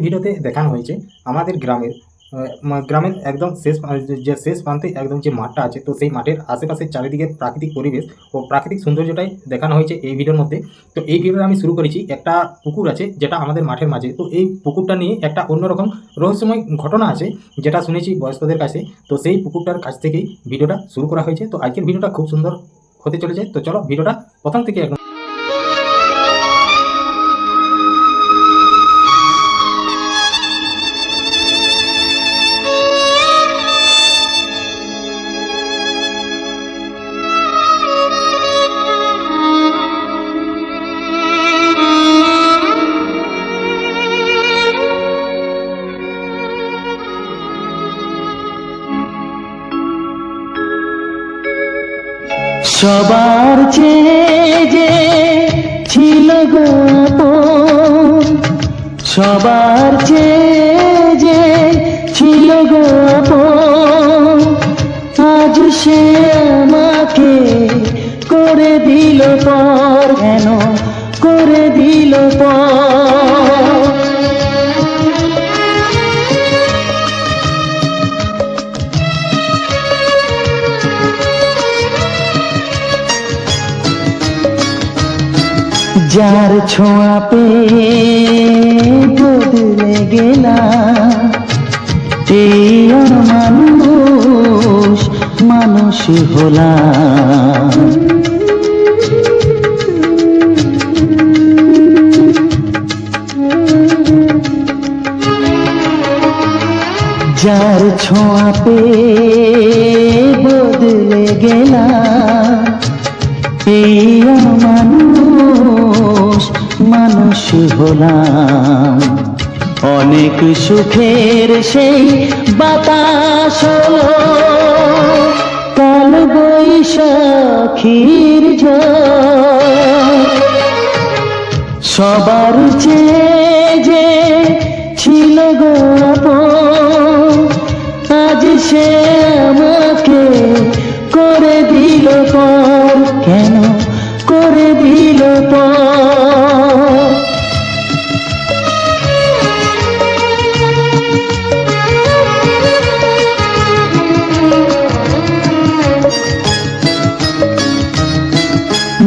ভিডিওতে দেখানো হয়েছে আমাদের গ্রামের একদম শেষ প্রান্তে একদম যে মাঠটা আছে, তো সেই মাঠের আশেপাশে চারিদিকে প্রাকৃতিক পরিবেশ ও প্রাকৃতিক সৌন্দর্যটাই দেখানো হয়েছে এই ভিডিওর মধ্যে। তো এই ভিডিওটা আমি শুরু করেছি, একটা পুকুর আছে যেটা আমাদের মাঠের মাঝে। তো এই পুকুরটা নিয়ে একটা অন্যরকম রহস্যময় ঘটনা আছে যেটা শুনেছি বয়স্কদের কাছে। তো সেই পুকুরটার কাছ থেকেই ভিডিওটা শুরু করা হয়েছে। তো আজকের ভিডিওটা খুব সুন্দর হতে চলেছে। তো চলো ভিডিওটা প্রথম থেকে একদম। সবার চেয়ে যে ছিল গো আপন, সবার চেয়ে যে ছিল গো আপন, আজ সে আমাকে করে দিল পর, কেন করে দিল পর। যার ছোঁয়া পেয়ে বদলে গেলাম, এই মানুষ মানুষ হলাম। যার ছোঁয়া পেয়ে বদলে গেলাম, এই মানুষ হলাম। অনেক সুখের সেই বাতাস কাল বৈশাখীর ঝড়, সবার চেয়ে যে ছিল গো আপন, আজ সে আমাকে করে দিল পর, কেন করে দিল পর।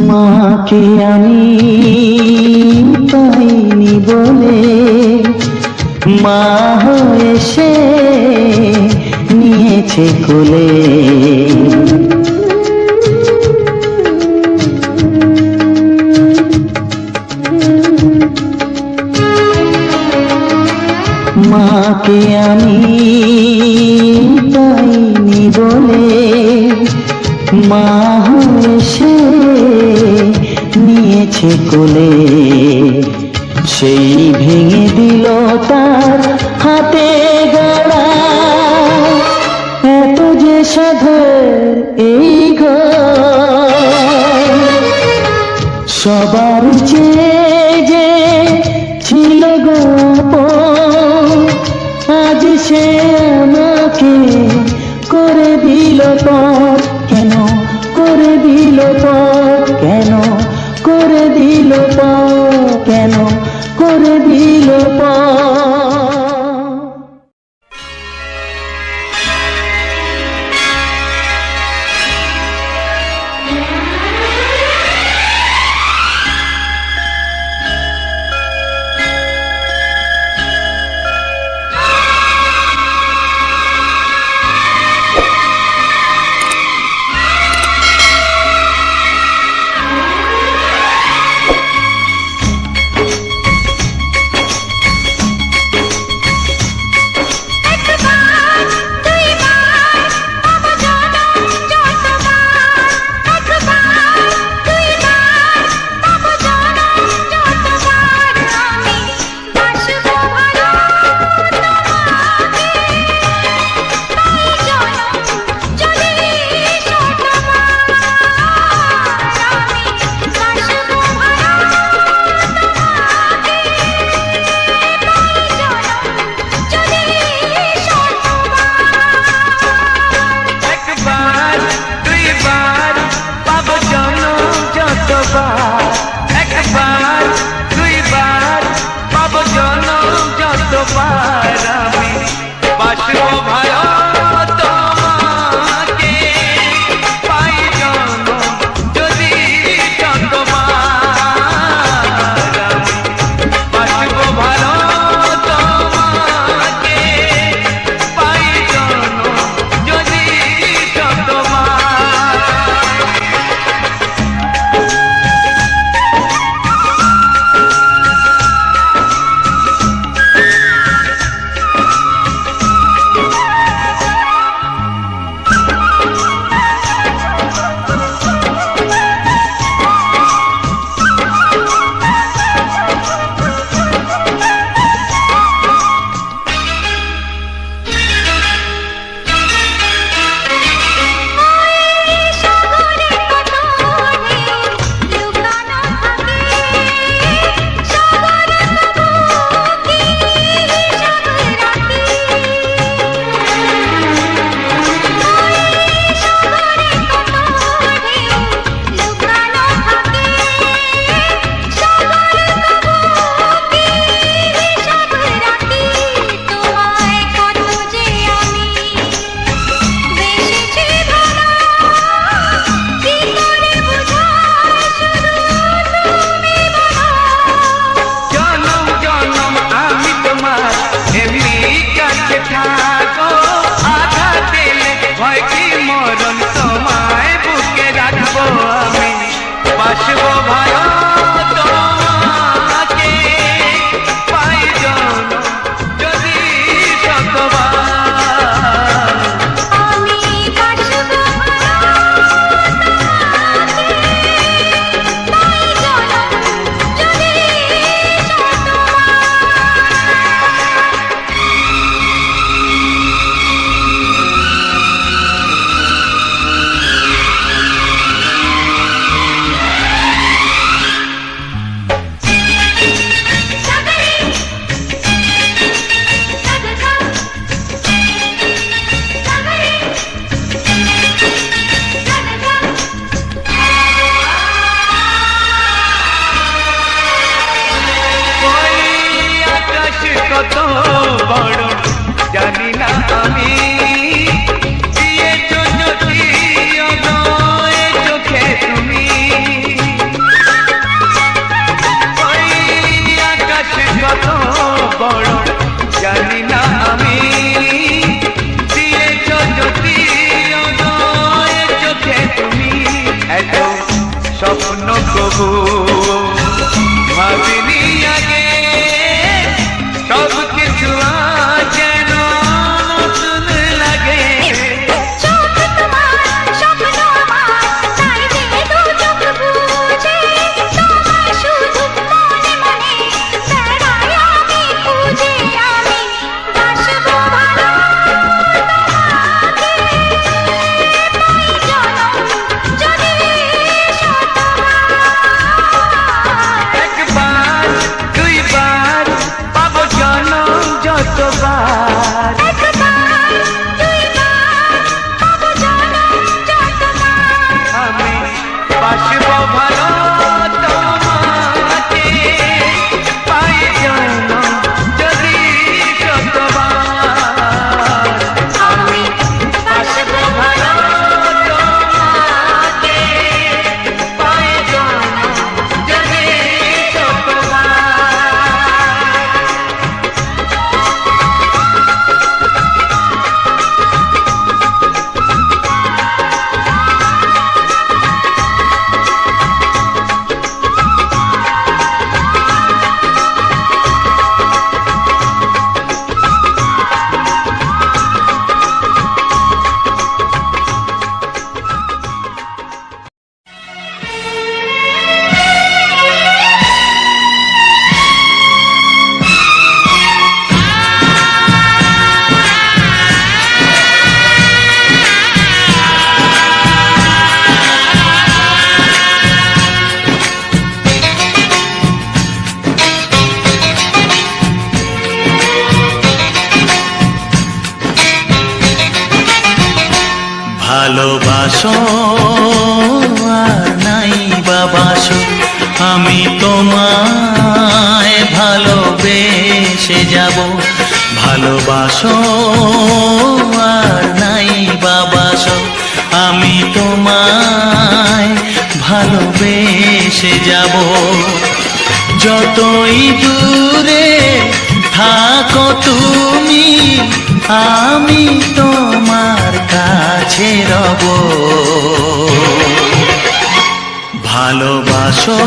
মাকে আমি পাইনি বলে মা হয়ে সে নিয়েছে কোলে। মাকে আমি পাইনি বলে মা হয়ে সে নিয়েছে কোলে। সেই ভেঙে দিল তার হাতে গড়া, এত যে সাধের এই ঘর, সবার চেয়ে যে ছিল গো আপন, আজ সে আমাকে করে দিল পর, কেন করে দিল পর, কেন করে দিল পর, কেন করে দিল পর। শতবার আমি বাসবো ভালো তোমাকে, পাই জনম যদি শতবার আমি বাসবো ভালো তোমাকে, পাই জনম যদি শতবার। বাসবো ভালো তোমাকে, পাই জনম যদি শতবার। আমি বাসবো ভালো তোমাকে, পাই জনম যদি ওই আকাশ কত বড় জানি না আমি, দিয়েছ যদি অগয়ে চোখে তুমি। ওই আকাশ কত বড় জানি না আমি, দিয়েছ যদি অগয়ে চোখে তুমি। এত স্বপ্ন কবু ভাবিনি আগে, সব কিছু যেন নতুন লাগে। চোখ তোমার স্বপ্ন আমার, তাই যে দু চোখ বুঝে তোমায় শুধু মনে মনে বেড়াই আমি খুঁজে। আমি বাসবো ভালো তোমাকে, পাই জনম যদি শতবার। একবার দুইবার পাবো জনম যতবার। একবার দুইবার পাবো জনম যতবার। আমি বাসবো ভালো তোমাকে, পাই জনম যদি শতবার। আমি বাসবো ভালো তোমাকে, পাই জনম যদি শতবার। ভালোবাসো আর নাই বাবাসো, আমি তোমায় ভালোবেসে ভেসে যাব। ভালোবাসো আর নাই বাবাসো, আমি তোমায় ভালোবেসে যাব। যতই দূরে থাকো তুমি, আমি তোমার কাছে রব। ভালোবাসো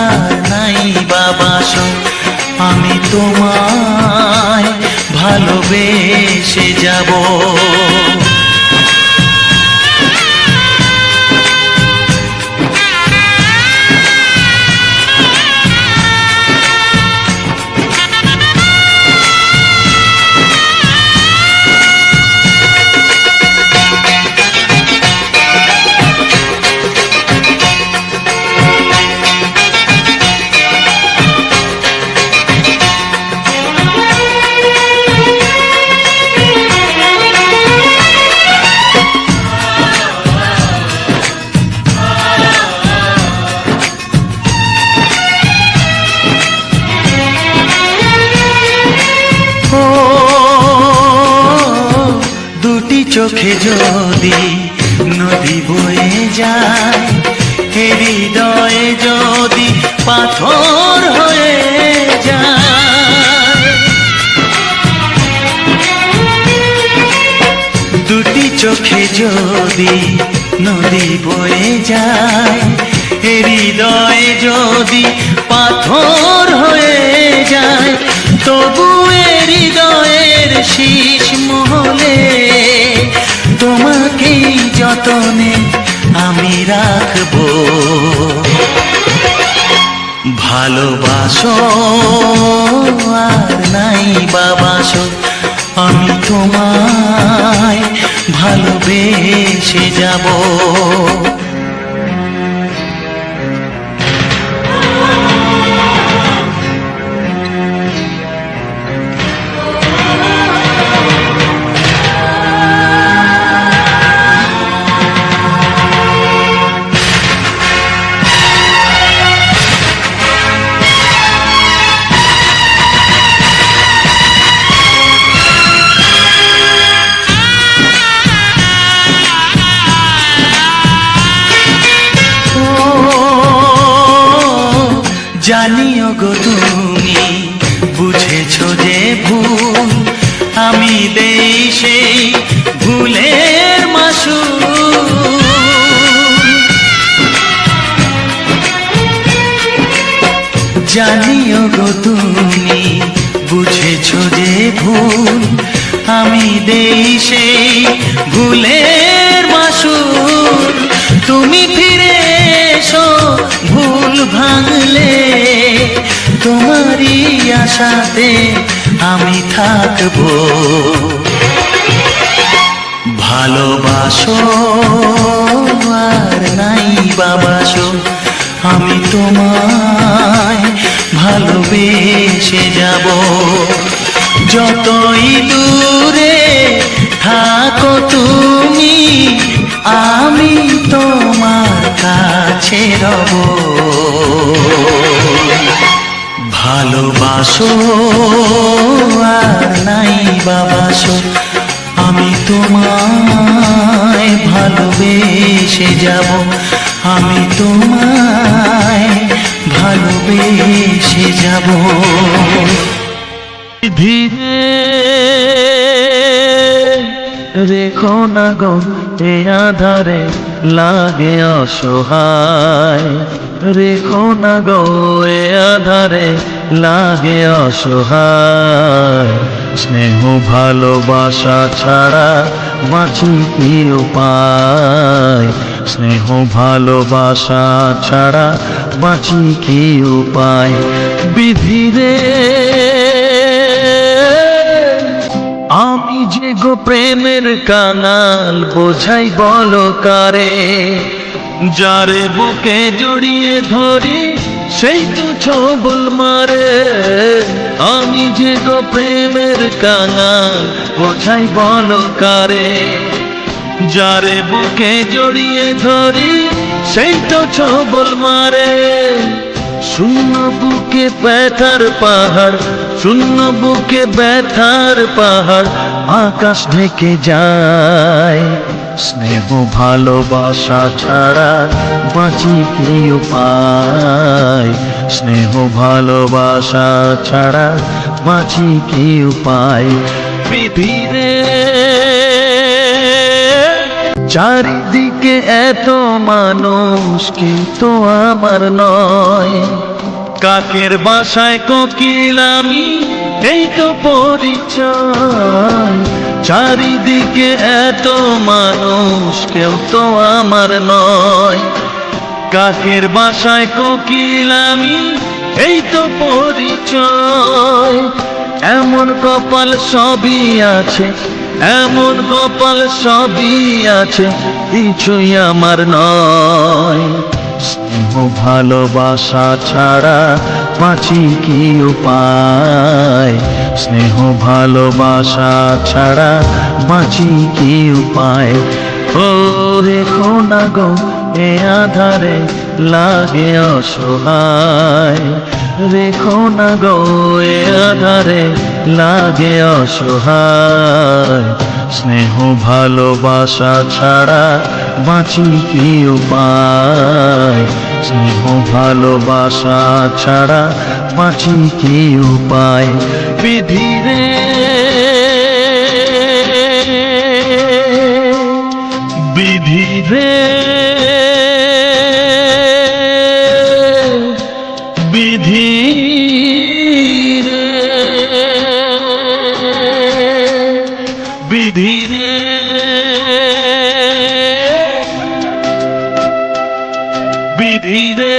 আর নাই বাবাসো, আমি তোমায় ভালোবেসে যাব। দুটি চোখে যদি নদী বয়ে যায়, হৃদয়ে যদি পাথর হয়ে যায়। দুটি চোখে যদি নদী বয়ে যায়, হৃদয়ে যদি পাথর হয়ে যায়, তবু হৃদয়ের শীষ মহলে তোমাকেই যতনে আমি রাখবো। ভালোবাসো আর নাই বাবাসো, আমি তোমায় ভালোবেসে যাব। জানিও গো তুমি বুঝেছো যে ভুল, আমি দেই সেই ভুলের মাসুল। জানিও গো তুমি বুঝেছো যে ভুল, আমি দেই সেই ভুলের মাসুল। তুমি ফিরে এসো ভুল ভাঙলে, তোমারই আশাতে আমি থাকবো। ভালোবাসো আর নাই বাবাসো, আমি তোমায় ভালোবেসে যাব। যতই দূরে থাকো তুমি, আমি তোমার কাছে রব। ভালোবাসো আর নাই বাবাসো, আমি তোমায় ভালোবেসে যাব। আমি তোমায় ভালোবেসে যাব। ধীরে রেখো না গো এ আধারে লাগে অসহায়, রেখো না গো এ আধারে লাগে অসহায়। স্নেহ ভালোবাসা ছাড়া বাঁচি কি উপায়, স্নেহ ভালোবাসা ছাড়া বাঁচি কি উপায়। বিধিরে আমি যে গো প্রেমের কাঙাল, বোঝাই বলো কারে। যারে বুকে জড়িয়ে ধরি সেই তো ছবল মারে। আমি যে গো প্রেমের কাঙাল, বোঝাই বলো কারে। যারে বুকে জড়িয়ে ধরি সেই তো ছবল মারে। শূন্য বুকে ব্যথার পাহাড়, শূন্য বুকে ব্যথার পাহাড়, আকাশ ঢেকে যায়। স্নেহ ভালোবাসা ছাড়া বাঁচি কি উপায়, স্নেহ ভালোবাসা ছাড়া বাঁচি কি উপায়। পৃথিবীতে চারিদিকে এত মানুষ কিন্তু আমার নয়, কাকের বাসায় কোকিল আমি এই তো পরিচয়। চারিদিকে এত মানুষ কেউ তো আমার নয়, কাকের বাসায় কোকিল আমি এই তো পরিচয়। এমন কপাল সবই আছে, এমন কপাল সবই আছে, কিছুই আমার নয়। স্নেহ ভালোবাসা ছাড়া বাঁচি কি উপায়, স্নেহ ভালোবাসা ছাড়া বাঁচি কি উপায়। ও রেখো না গো এ আধারে লাগে অসহায়, রেখো না গো এ আধারে লাগে অসহায়। স্নেহ ভালোবাসা ছাড়া বাঁচি কি উপায়, স্নেহ ভালোবাসা ছাড়া বাঁচি কি উপায়। বিধিরে বিধিরে বিধিরে বিধিরে বিধিরে।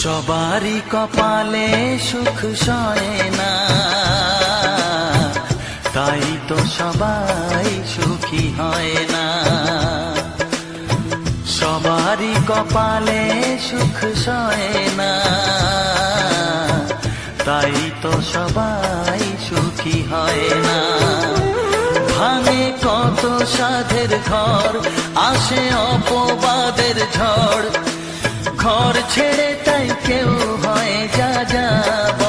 সবারই কপালে সুখ সয় না, তাই তো সবাই সুখী হয় না। সবারই কপালে সুখ সয় না, তাই তো সবাই সুখী হয় না। ভাঙে কত সাধের ঘর, আসে অপবাদের ঝড়, ঘর ছেড়ে তাই কেউ হয় যা যাব।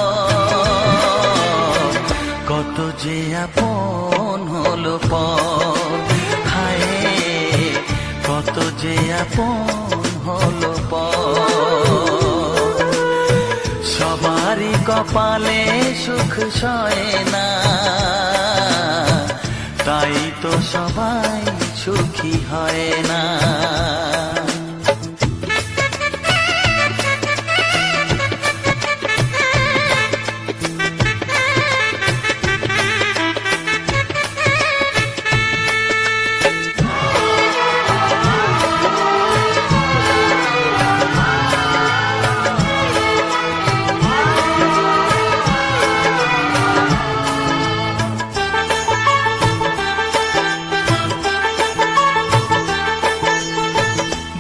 কত যে আপন হলো পর, হায় কত যে আপন হলো পর। সবারই কপালে সুখ সয় না, তাই তো সবাই সুখী হয় না।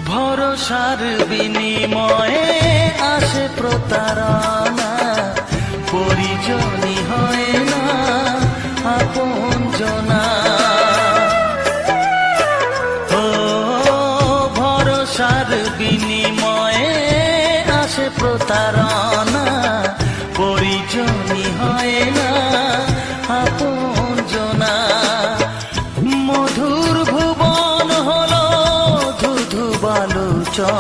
ভরসার বিনিময়ে আসে প্রতারণা, পরিজনই হয় না আপনজনা। ও ভরসার বিনিময়ে আসে প্রতারণা, পরিজনই হয় না আপনজনা। মধুর ভুবন হলো ধুধু বালুচর,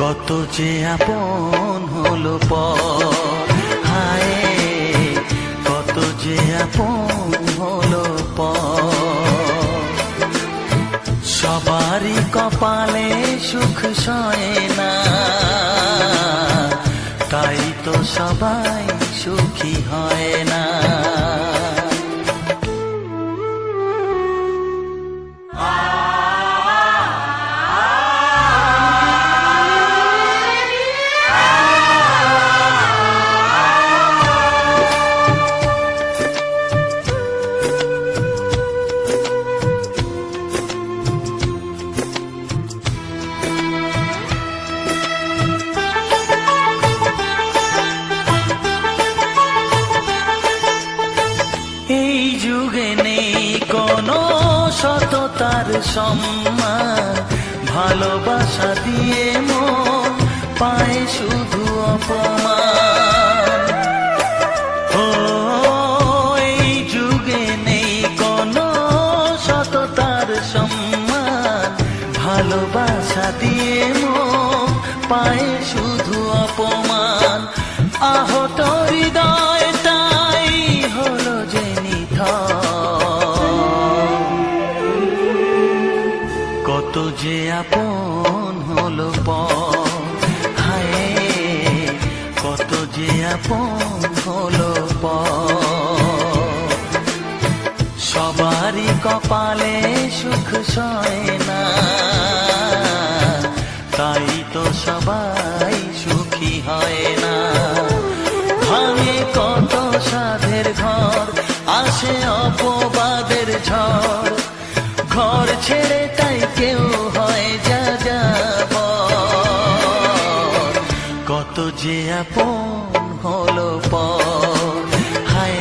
কত যে আপন হলো পর, হায় কত যে আপন হলো পর। সবারই কপালে সুখ সয় না, তাই তো সবাই সুখী হয় না। তার সম্মান, ভালোবাসা দিয়ে মন পায় শুধু অপমান। ও এই যুগে নেই কোনো সততার সম্মান, ভালোবাসা দিয়ে মন পায় শুধু অপমান। আহত হৃদয়টাই হলো যে নিথর, কত যে আপন হলো পর, হায় কত যে আপন হলো পর। সবারই কপালে সুখ সয় না, তাই তো সবাই সুখী হয় না। ভাঙে কত সাধের ঘর, আসে অপবাদের ঝড়, ঘর ছেড়ে তাই কেউ হয় যা যাবার। কত যে আপন হলো পর, হায়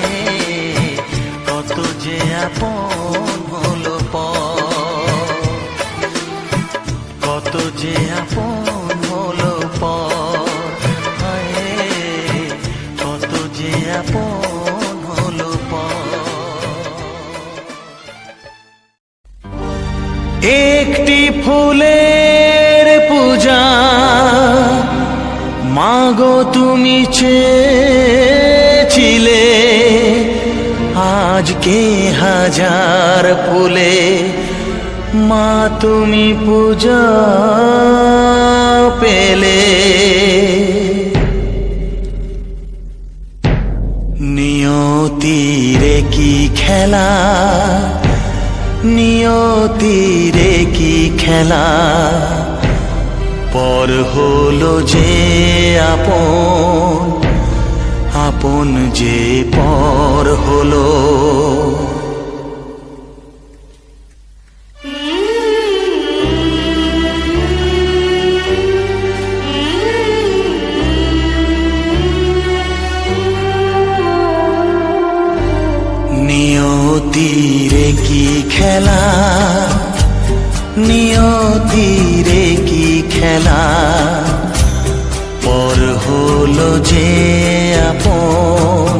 কত যে আপন হলো পর, কত যে আপন হলো পর, হায় কত যে আপন হলো পর। একটি ফুলের পূজা মাগো তুমি চেয়েছিলে, আজকে হাজার ফুলে মা তুমি পূজা পেলে। নিয়তিরে কি খেলা, নিয়তিরে কি খেলা, পর হলো যে আপন, আপন যে পর হলো। নিয়তিরে কি খেলা, নিয়তিরে কি খেলা, পর হলো যে আপন,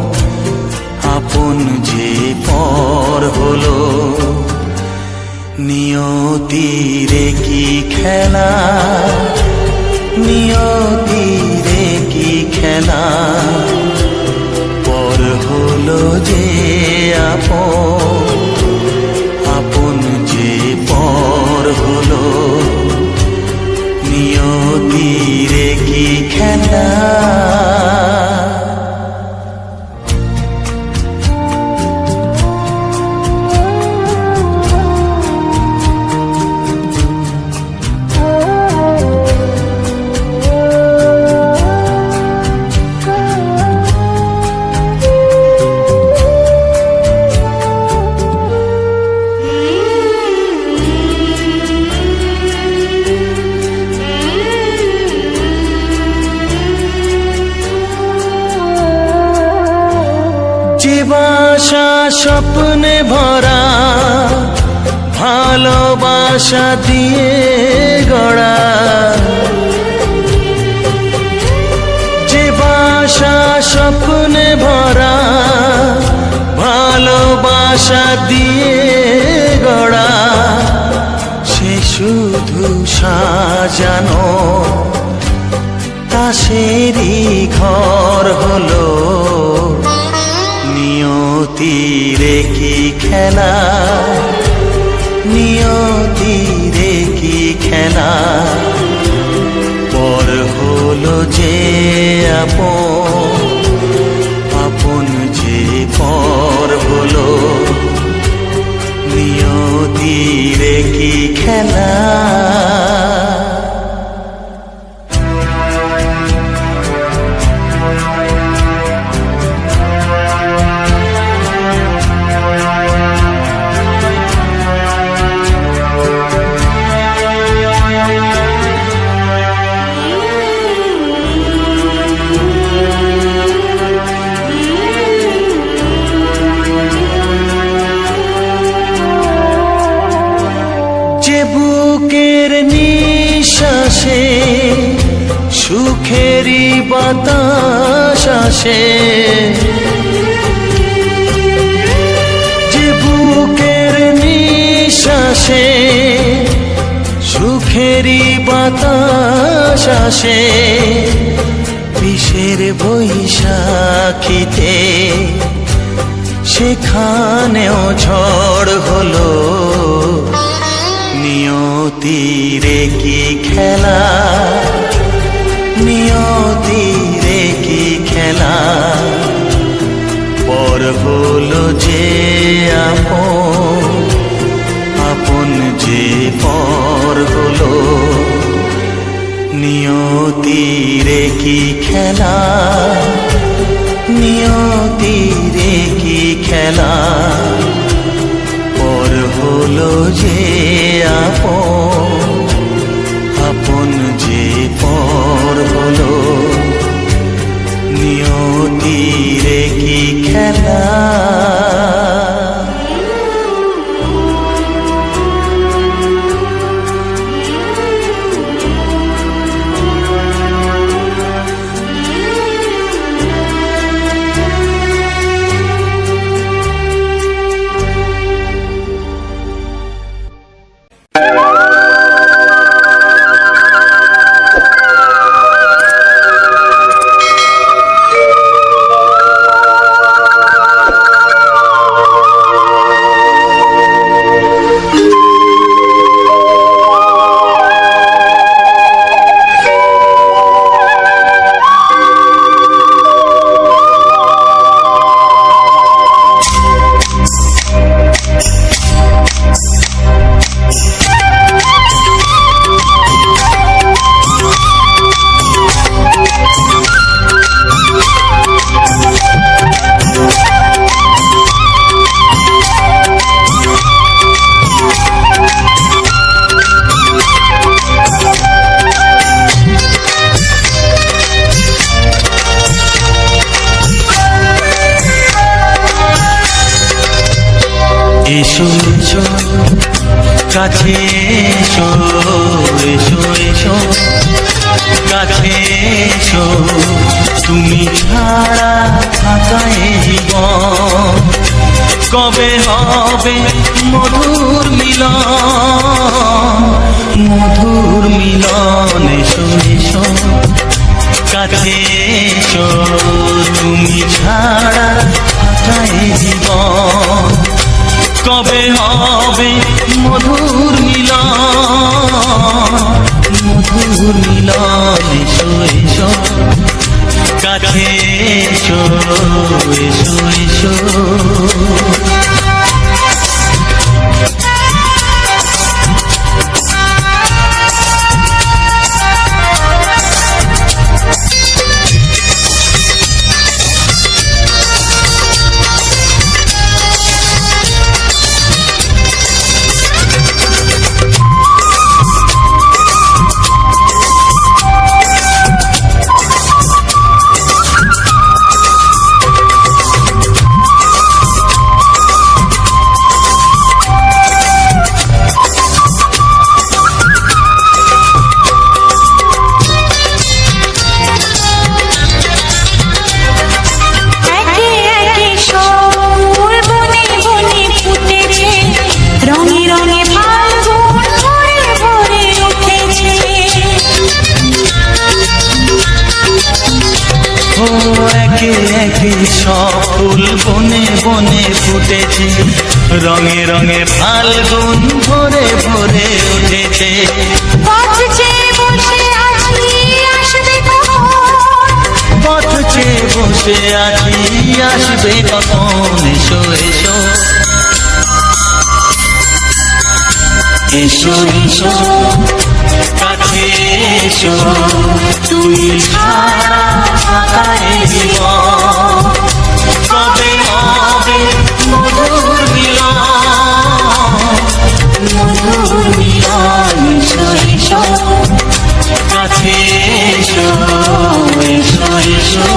আপন যে পর হলো। নিয়তিরে কি খেলা, নিয়তিরে কি খেলা, পর হলো যে আপন, আপন যে পর হলো। নিয়তিরে কি খেলা। বাসা স্বপ্নে ভরা, ভালোবাসা দিয়ে গড়া, যে বাসা স্বপ্নে ভরা, ভালোবাসা দিয়ে গড়া, সে শুধু সাজানো তাসেরই ঘর হলো। নিয়তিরে কি খেলা, নিয়তিরে কি খেলা, পর হলো যে আপন, আপন যে পর হলো। নিয়তিরে কি খেলা। সুখেরই বাতাস আসে, যে বুকের নিঃশ্বাসে সুখেরই বাতাস আসে, বিষের বৈশাখীতে সেখানেও ঝড় হলো। নিয়তির কি খেলা, নিয়তির কি খেলা, পর হলো যে আপন, আপন যে পর হলো। নিয়তির কি খেলা, নিয়তির কি খেলা, পর হলো যে আপন, আপন যে পর হলো। নিয়তির কি খেলা। এসো এসো কাছে এসো, এসো এসো কাছে এসো, তুমি ছাড়া থাকা এ জীবন কবে হবে মধুর মিলন, মধুর মিলন। এসো এসো কাছে এসো, তুমি ছাড়া থাকা এ জীবন কবে হবে মধুর মিলন, মধুর মিলন। এসো এসো কাছে এসো, এসো এসো। একে একে সব ফুল বনে বনে ফুটেছে, রঙে রঙে ফাল্গুন ভরে ভরে উঠেছে। পথ চেয়ে বসে আছি আসবে কখন, পথ চেয়ে বসে আছি আসবে কখন। এসো এসো এসো এসো কাছে এসো, তুমি ছাড়া থাকা এ জীবন কবে হবে মধুর মিলন, মধুর মিলন। এসো এসো কাছে এসো, এসো এসো।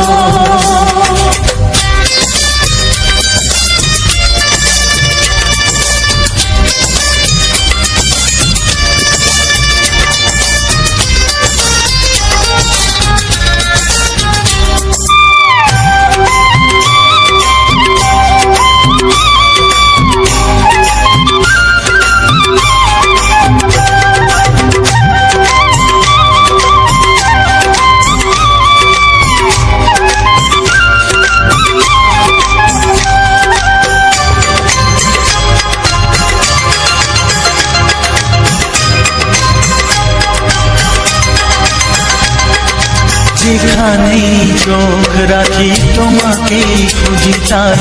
যেখানেই চোখ রাখি তোমাকে খুঁজি তাই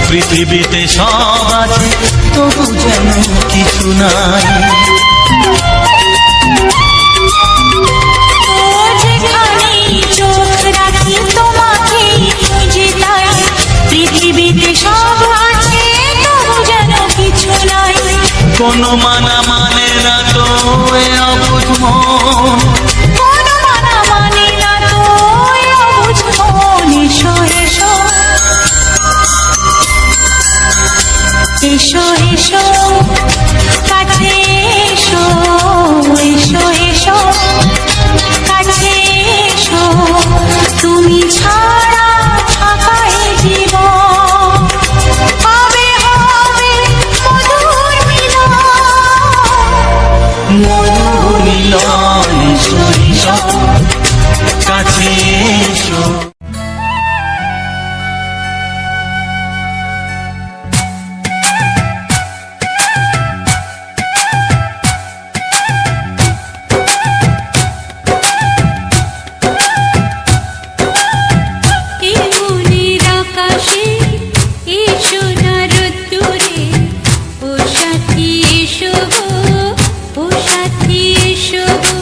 পৃথিবীতে সব আছে তবু যেন কিছু নাই ও যেখানেই চোখ রাখি তোমাকে খুঁজি তাই পৃথিবীতে সব আছে তবু যেন কিছু নাই কোনো মানা মানে না তো এ অবুঝ মন কোনো মানা মানে না তো এ অবুঝ মন এসো এসো এসো এসো কাছে এসো এসো এসো কাছে এসো তুমি ছাড়া থাকা এ জীবন হবে হবে মধুর মিলন মধুর মিলন এসো এসো কাছে এসো এই মনের আকাশে এসো না রোদ্দুরে ও সাথী এসো গো ও সাথী এসো গো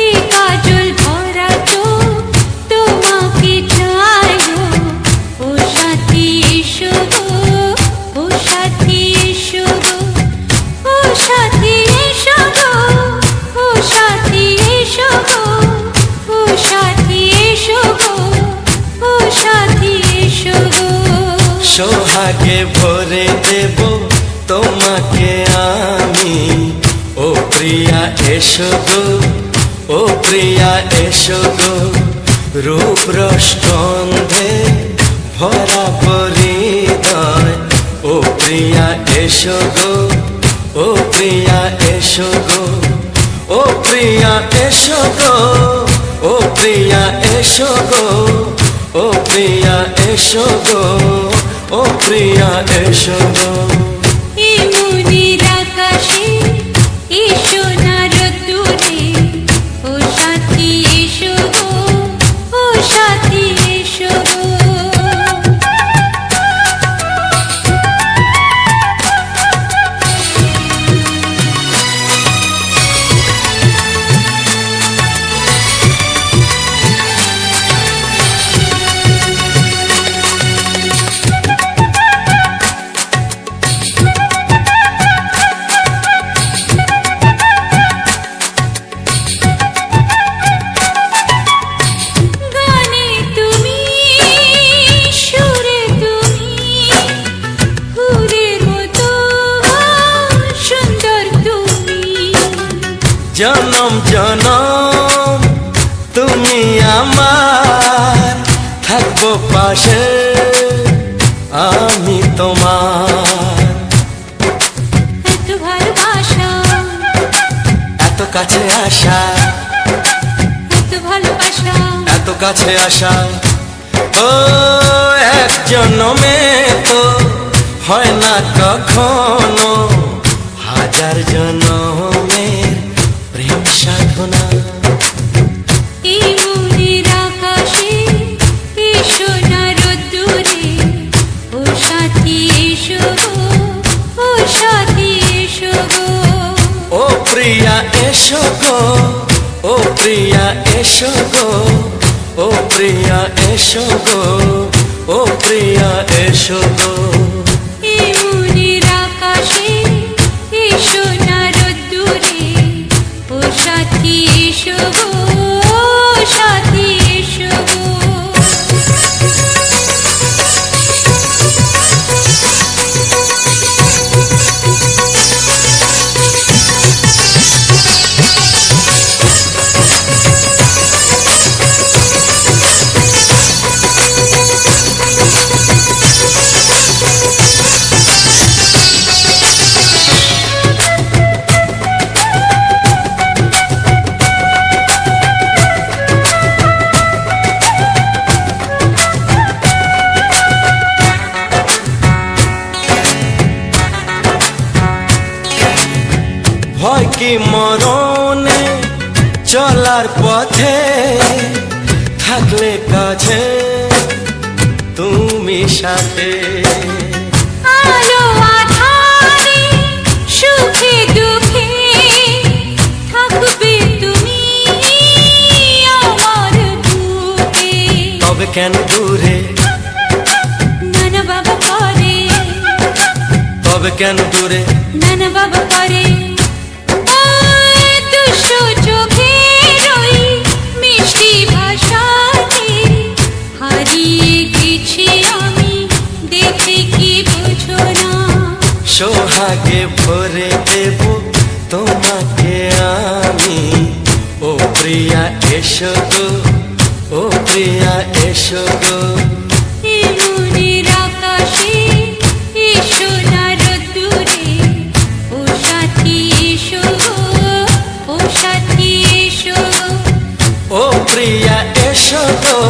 এই কাজল ভরা চোখ তোমাকে চাই গো ও সাথী এসো গো ও সাথী এসো গো ও সাথী এসো গো ও সাথী এসো গো ও সাথী এসো গো ও সাথী এসো গো সোহাগে ভরে দেব তোমাকে আমি ও প্রিয়া এসো গো ও প্রিয়া এসো গো রূপ রসগন্ধে ভরা পরিদয় ও প্রিয়া এসো গো ও প্রিয়া এসো গো ও প্রিয়া এসো গো ও প্রিয়া এসো গো ও প্রিয়া এসো গো ও প্রিয়া এসো গো এই মনের আকাশে এসো না রোদ্দুরে ও সাথী এসো গো ও সাথী এসো গো গানে তুমি সুরে তুমি ফুলের মতো সুন্দর তুমি জনম জনম তুমি আমার থাকবো পাশে আমি তোমার এত ভালোবাসা এত কাছে আসা এত ভালোবাসা এত কাছে আসা ও এক জন্মে তো হয় না কখনো হাজার জন্মের প্রেম সাধনা এই মনের আকাশে এসো না রোদ্দুরে ও সাথী এসো গো ও সাথী এসো গো ও প্রিয়া এসো গো ও প্রিয়া এসো গো ও প্রিয়া এসো গো ও প্রিয়া এসো গো এই মনের আকাশে এসো না রোদ্দুরে ও সাথী এসো গো ও সাথী এসো গো ভয় কি মরণে চলার পথে থাকলে কাছে তুমি সাথে, আলো আঁধারে সুখে দুঃখে থাকবে তুমি আমার বুকে। তবে কেন দূরে, নানা বাবা করে, তবে কেন দূরে, নানা বাবা করে। ওই দুষ্টু চোখের ওই মিষ্টি ভাষাতে হারিয়ে গেছি আমি, দেখে কি বুঝো না। সোহাগে ভরে দেব তোমাকে আমি, ও প্রিয়া এসো গো, ও প্রিয়া এসো গো। এ মনের আকাশে এসো না রোদ্দুরে, ও সাথী এসো গো, ও সাথী এসো। ও প্রিয়া এসো গো,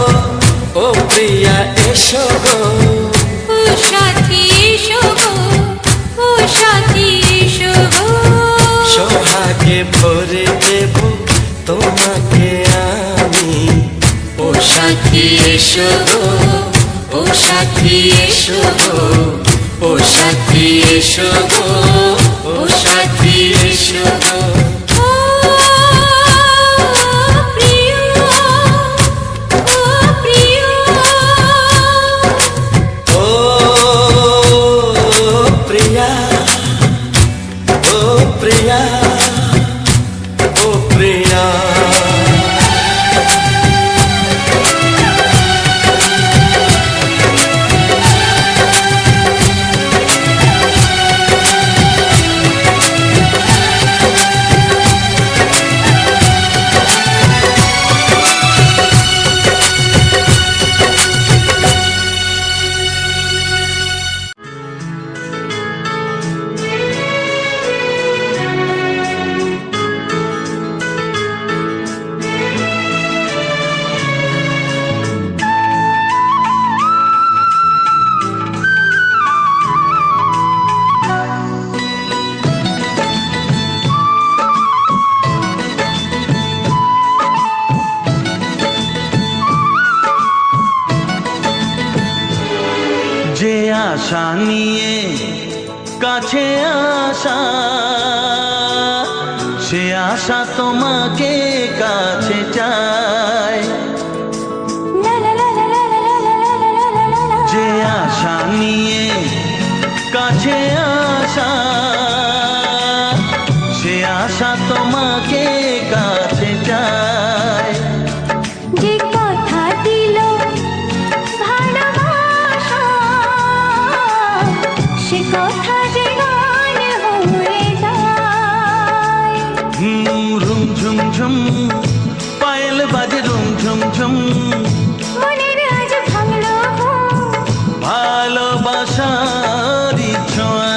ও প্রিয়া এসো গো। ও সাথী এসো গো, ও সাথী এসো গো। সোহাগে ভরে দেব তোমাকে আমি, ও সাথী এসো গো, ও সাথী এসো গো, ও সাথী এসো গো, ও সাথী এসো গো। ও প্রিয়, ও প্রিয়, ও প্রিয়া, ও প্রিয়া, ও প্রিয়া। যে আশা নিয়ে কাছে আসা, সে আশা তোমাকে কাছে চায়। লা লা লা লা লা লা লা লা লা লা লা লা। যে আশা নিয়ে কাছে আসা, সে আশা তোমাকে কাছে চায়। যে কথা দিল ভালোবাসা, সে কথা যে গান হয়ে যায়। রুম ঝুম ঝুম পায়েল বাজে, রুম ঝুম ঝুম মনের আজ ভাঙলো ঘুম, ভালোবাসার ছোঁয়া।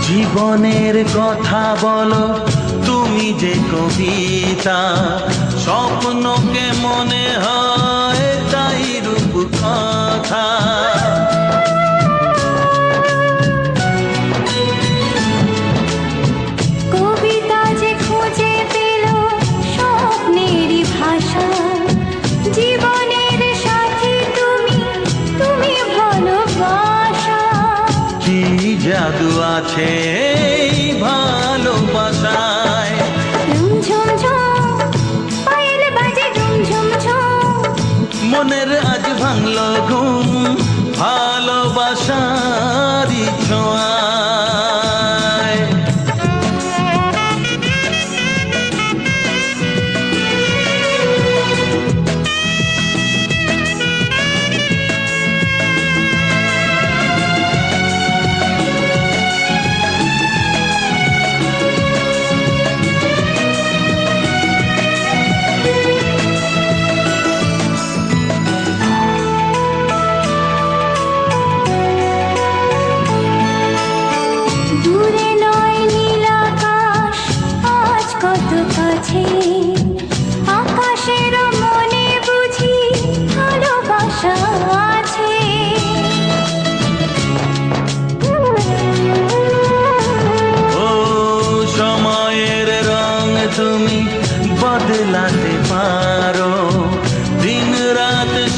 জীবনের কথা বলো তুমি যে কবিতা, স্বপ্নকে মনে হয় তাই রূপ কথা। কবিতা যে খুঁজে পেল স্বপ্নেরই ভাষা, জীবনের সাথী তুমি, তুমি ভালোবাসা। কি জাদু আছে এই ভালোবাসায়, রুম ঝুম ঝুম পায়েল বাজে, রুম ঝুম ঝুম মনের আজ ভাঙলো ঘুম, ভালোবাসার ছোঁয়ায়।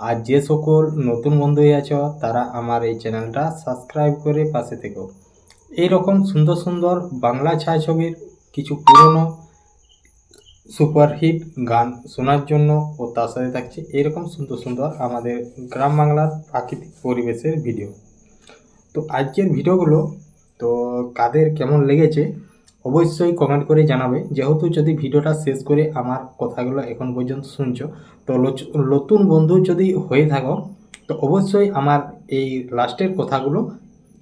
আর যে সকল নতুন বন্ধু আছো তারা আমার এই চ্যানেলটা সাবস্ক্রাইব করে পাশে থেকো। এইরকম সুন্দর সুন্দর বাংলা ছায়াছবির কিছু পুরনো সুপারহিট গান শোনার জন্য ও তার সাথে থাকছে এরকম সুন্দর সুন্দর আমাদের গ্রাম বাংলার প্রাকৃতিক পরিবেশের ভিডিও। তো আজকের ভিডিওগুলো তো কাদের কেমন লেগেছে অবশ্যই কমেন্ট করে জানাবে। যেহেতু যদি ভিডিওটা শেষ করে আমার কথাগুলো এখন পর্যন্ত শুনছো, তো নতুন বন্ধু যদি হয়ে থাকো তো অবশ্যই আমার এই লাস্টের কথাগুলো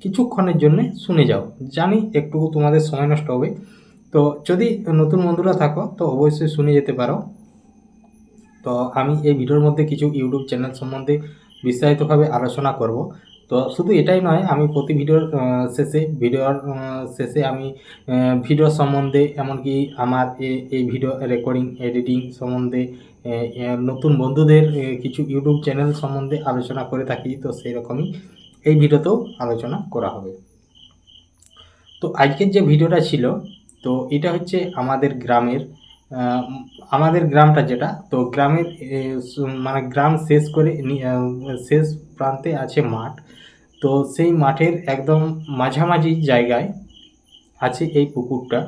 কিছুক্ষণের জন্য শুনে যাও। জানি একটু তোমাদের সময় নষ্ট হবে, তো যদি নতুন বন্ধুরা থাকো তো অবশ্যই শুনে যেতে পারো। তো আমি এই ভিডিওর মধ্যে কিছু ইউটিউব চ্যানেল সম্বন্ধে বিস্তারিতভাবে আলোচনা করব। তো শুধু এটাই নয়, আমি প্রতি ভিডিওর শেষে আমি ভিডিও সম্বন্ধে এমনকি আমার এই ভিডিও রেকর্ডিং এডিটিং সম্বন্ধে নতুন বন্ধুদের কিছু ইউটিউব চ্যানেল সম্বন্ধে আলোচনা করে থাকি। তো সেই রকমই এই ভিডিওতেও আলোচনা করা হবে। তো আজকের যে ভিডিওটা ছিল তো এটা হচ্ছে আমাদের গ্রামটা যেটা, তো গ্রামের মানে গ্রাম শেষ করে শেষ প্রান্তে আছে মাঠ। তো সেই মাঠের একদম মাঝামাঝি জায়গায় আছে এই পুকুরটা,